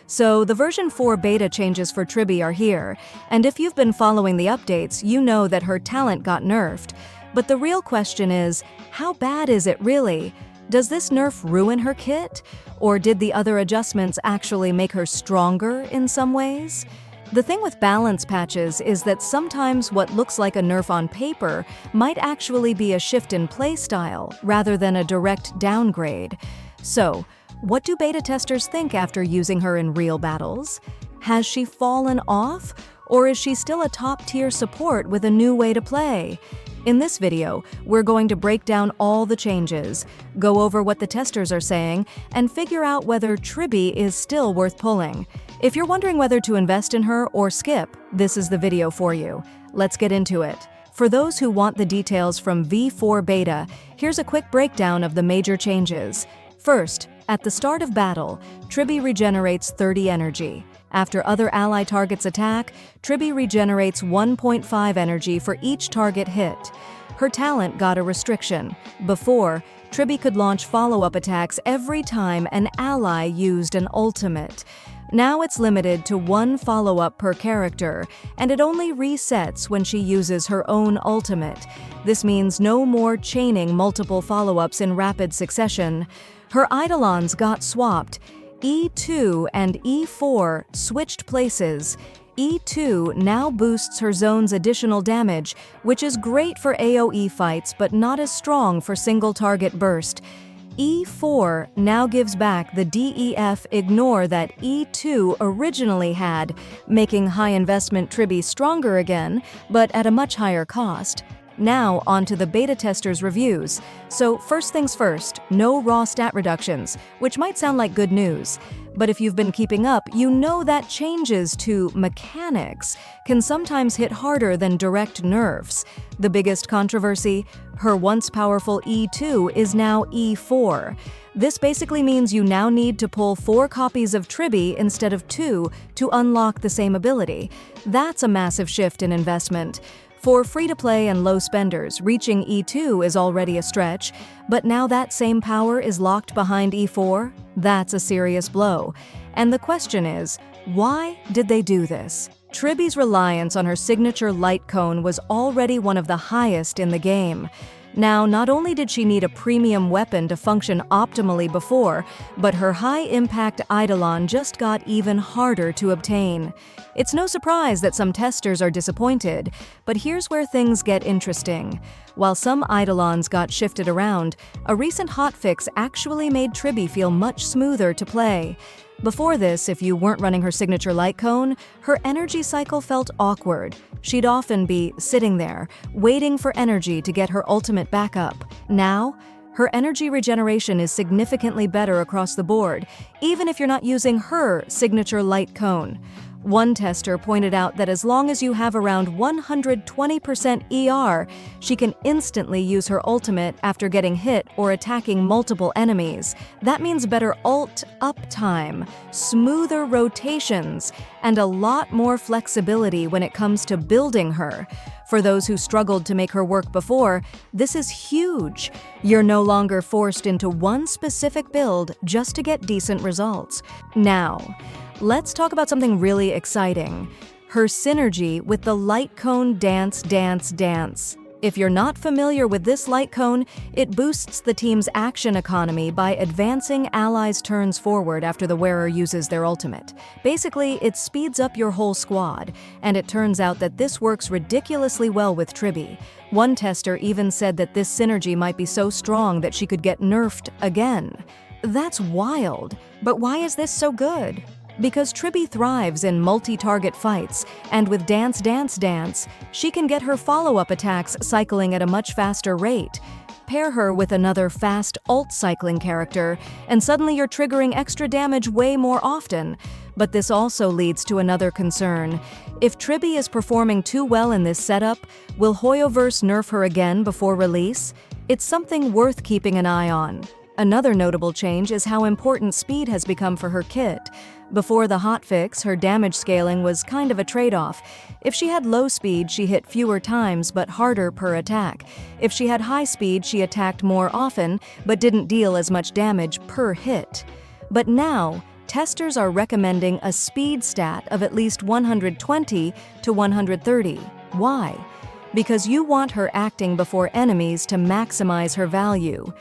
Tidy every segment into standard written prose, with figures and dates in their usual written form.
So the version 4 beta changes for Triby are here, and if you've been following the updates, you know that her talent got nerfed. But the real question is, how bad is it really? Does this nerf ruin her kit? Or did the other adjustments actually make her stronger in some ways? The thing with balance patches is that sometimes what looks like a nerf on paper might actually be a shift in playstyle rather than a direct downgrade. So, what do beta testers think after using her in real battles? Has she fallen off? Or is she still a top-tier support with a new way to play? In this video, we're going to break down all the changes, go over what the testers are saying, and figure out whether Triby is still worth pulling. If you're wondering whether to invest in her or skip, this is the video for you. Let's get into it. For those who want the details from V4 Beta, here's a quick breakdown of the major changes. First, at the start of battle, Triby regenerates 30 energy. After other ally targets attack, Triby regenerates 1.5 energy for each target hit. Her talent got a restriction. Before, Triby could launch follow-up attacks every time an ally used an ultimate. Now it's limited to one follow-up per character, and it only resets when she uses her own ultimate. This means no more chaining multiple follow-ups in rapid succession. Her eidolons got swapped. E2 and E4 switched places. E2 now boosts her zone's additional damage, which is great for AoE fights but not as strong for single-target burst. E4 now gives back the DEF ignore that E2 originally had, making high-investment Triby stronger again, but at a much higher cost. Now, on to the beta testers' reviews. So first things first, no raw stat reductions, which might sound like good news. But if you've been keeping up, you know that changes to mechanics can sometimes hit harder than direct nerfs. The biggest controversy? Her once powerful E2 is now E4. This basically means you now need to pull 4 copies of Triby instead of 2 to unlock the same ability. That's a massive shift in investment. For free-to-play and low spenders, reaching E2 is already a stretch, but now that same power is locked behind E4? That's a serious blow. And the question is, why did they do this? Triby's reliance on her signature light cone was already one of the highest in the game. Now, not only did she need a premium weapon to function optimally before, but her high-impact eidolon just got even harder to obtain. It's no surprise that some testers are disappointed, but here's where things get interesting. While some eidolons got shifted around, a recent hotfix actually made Triby feel much smoother to play. Before this, if you weren't running her signature light cone, her energy cycle felt awkward. She'd often be sitting there, waiting for energy to get her ultimate back up. Now, her energy regeneration is significantly better across the board, even if you're not using her signature light cone. One tester pointed out that as long as you have around 120% ER, she can instantly use her ultimate after getting hit or attacking multiple enemies. That means better ult uptime, smoother rotations, and a lot more flexibility when it comes to building her. For those who struggled to make her work before, this is huge. You're no longer forced into one specific build just to get decent results. Now, let's talk about something really exciting. Her synergy with the light cone dance. If you're not familiar with this light cone, it boosts the team's action economy by advancing allies' turns forward after the wearer uses their ultimate. Basically, it speeds up your whole squad, and it turns out that this works ridiculously well with Triby. One tester even said that this synergy might be so strong that she could get nerfed again. That's wild. But why is this so good? Because Triby thrives in multi-target fights, and with Dance, she can get her follow-up attacks cycling at a much faster rate. Pair her with another fast ult-cycling character, and suddenly you're triggering extra damage way more often. But this also leads to another concern. If Triby is performing too well in this setup, will Hoyoverse nerf her again before release? It's something worth keeping an eye on. Another notable change is how important speed has become for her kit. Before the hotfix, her damage scaling was kind of a trade-off. If she had low speed, she hit fewer times but harder per attack. If she had high speed, she attacked more often but didn't deal as much damage per hit. But now, testers are recommending a speed stat of at least 120 to 130. Why? Because you want her acting before enemies to maximize her value.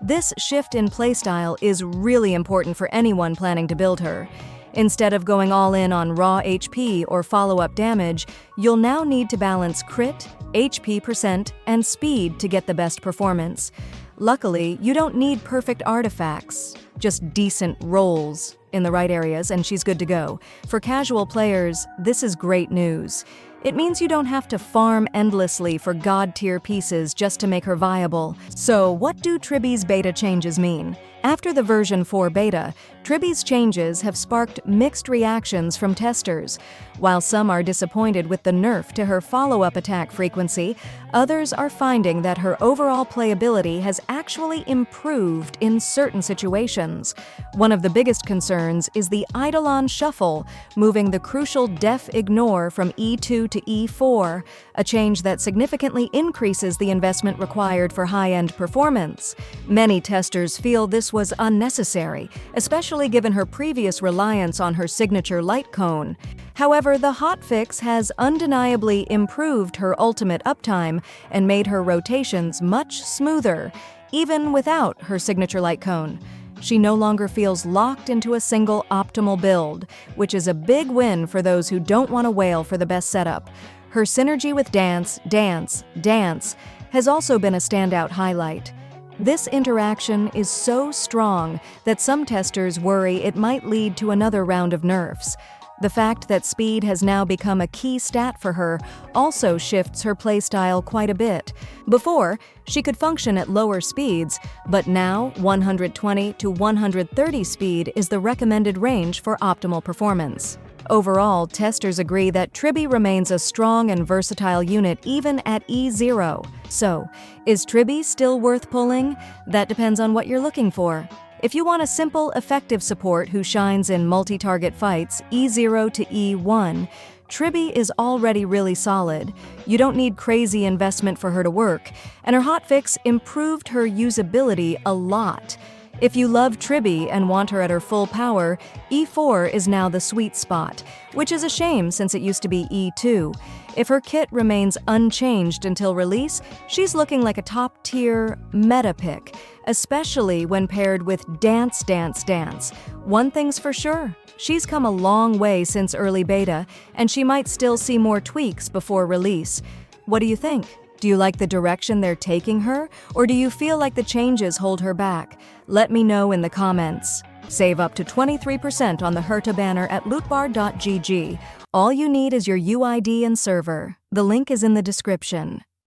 This shift in playstyle is really important for anyone planning to build her. Instead of going all in on raw HP or follow-up damage, you'll now need to balance crit, HP %, and speed to get the best performance. Luckily, you don't need perfect artifacts, just decent rolls in the right areas, and she's good to go. For casual players, this is great news. It means you don't have to farm endlessly for god-tier pieces just to make her viable. So, what do Triby's beta changes mean? After the version 4 beta, Triby's changes have sparked mixed reactions from testers. While some are disappointed with the nerf to her follow-up attack frequency, others are finding that her overall playability has actually improved in certain situations. One of the biggest concerns is the Eidolon Shuffle, moving the crucial def ignore from E2 to E4, a change that significantly increases the investment required for high-end performance. Many testers feel this was unnecessary, especially given her previous reliance on her signature light cone. However, the Hotfix has undeniably improved her ultimate uptime and made her rotations much smoother, even without her signature light cone. She no longer feels locked into a single optimal build, which is a big win for those who don't want to wail for the best setup. Her synergy with Dance, Dance, Dance has also been a standout highlight. This interaction is so strong that some testers worry it might lead to another round of nerfs. The fact that speed has now become a key stat for her also shifts her playstyle quite a bit. Before, she could function at lower speeds, but now 120 to 130 speed is the recommended range for optimal performance. Overall, testers agree that Triby remains a strong and versatile unit even at E0. So, is Triby still worth pulling? That depends on what you're looking for. If you want a simple, effective support who shines in multi-target fights, E0 to E1, Triby is already really solid. You don't need crazy investment for her to work, and her hotfix improved her usability a lot. If you love Triby and want her at her full power, E4 is now the sweet spot, which is a shame since it used to be E2. If her kit remains unchanged until release, she's looking like a top-tier meta pick, especially when paired with Dance, Dance, Dance. One thing's for sure, she's come a long way since early beta, and she might still see more tweaks before release. What do you think? Do you like the direction they're taking her, or do you feel like the changes hold her back? Let me know in the comments. Save up to 23% on the Herta banner at lootbar.gg. All you need is your UID and server. The link is in the description.